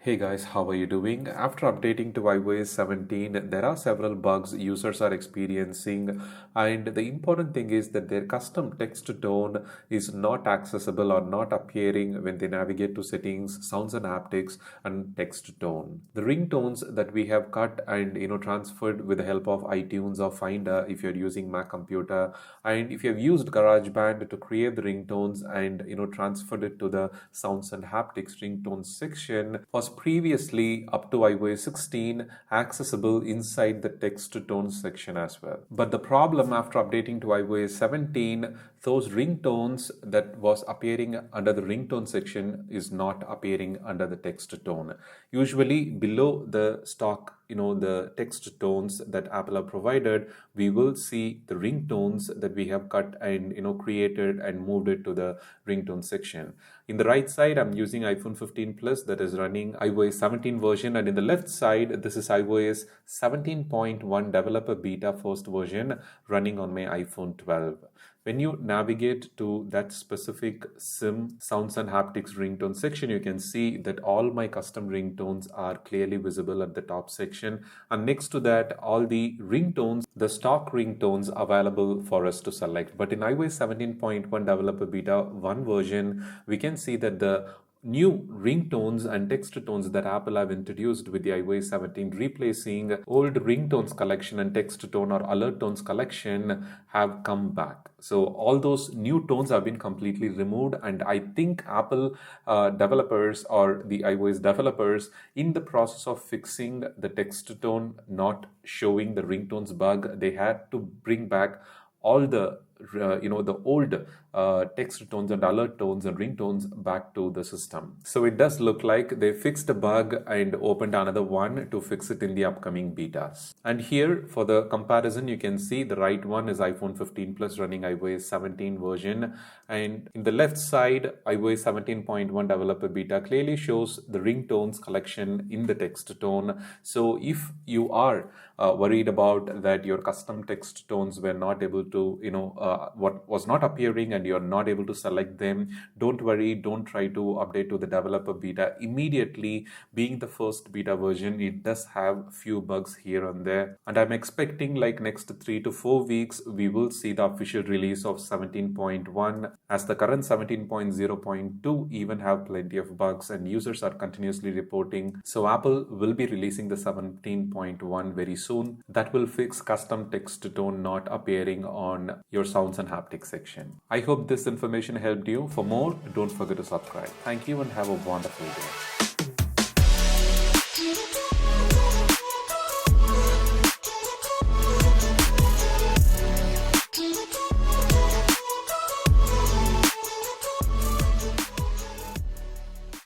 Hey guys, how are you doing? After updating to iOS 17, there are several bugs users are experiencing, and the important thing is that their custom text tone is not accessible or not appearing when they navigate to settings, sounds and haptics, and text tone. The ringtones that we have cut and transferred with the help of iTunes or Finder if you're using Mac computer, and if you have used GarageBand to create the ringtones and transferred it to the sounds and haptics ringtones section was previously up to iOS 16 accessible inside the text to tone section as well. But the problem after updating to iOS 17, those ringtones that was appearing under the ringtone section is not appearing under the text to tone. Usually below the stock the text tones that Apple have provided, we will see the ringtones that we have cut and created and moved it to the ringtone section. In the right side, I'm using iPhone 15 Plus that is running iOS 17 version, and in the left side, this is iOS 17.1 developer beta first version running on my iPhone 12. When you navigate to that specific SIM sounds and haptics ringtone section, you can see that all my custom ringtones are clearly visible at the top section. And next to that, all the ringtones, the stock ringtones available for us to select. But in iOS 17.1 developer beta 1 version, we can see that the new ringtones and text tones that Apple have introduced with the iOS 17 replacing old ringtones collection and text tone or alert tones collection have come back. So all those new tones have been completely removed, and I think Apple developers or the iOS developers in the process of fixing the text tone not showing the ringtones bug, they had to bring back all the the old text tones and alert tones and ringtones back to the system. So it does look like they fixed the bug and opened another one to fix it in the upcoming betas. And here for the comparison, you can see the right one is iPhone 15 Plus running iOS 17 version, and in the left side iOS 17.1 developer beta clearly shows the ringtones collection in the text tone. So if you are worried about that your custom text tones were not able to what was not appearing and you're not able to select them, don't worry, don't try to update to the developer beta immediately. Being the first beta version, it does have few bugs here and there, and I'm expecting like next 3 to 4 weeks we will see the official release of 17.1, as the current 17.0.2 even have plenty of bugs and users are continuously reporting. So Apple will be releasing the 17.1 very soon. That will fix custom text tone not appearing on your sounds and haptics section. I hope this information helped you. For more, don't forget to subscribe. Thank you and have a wonderful day.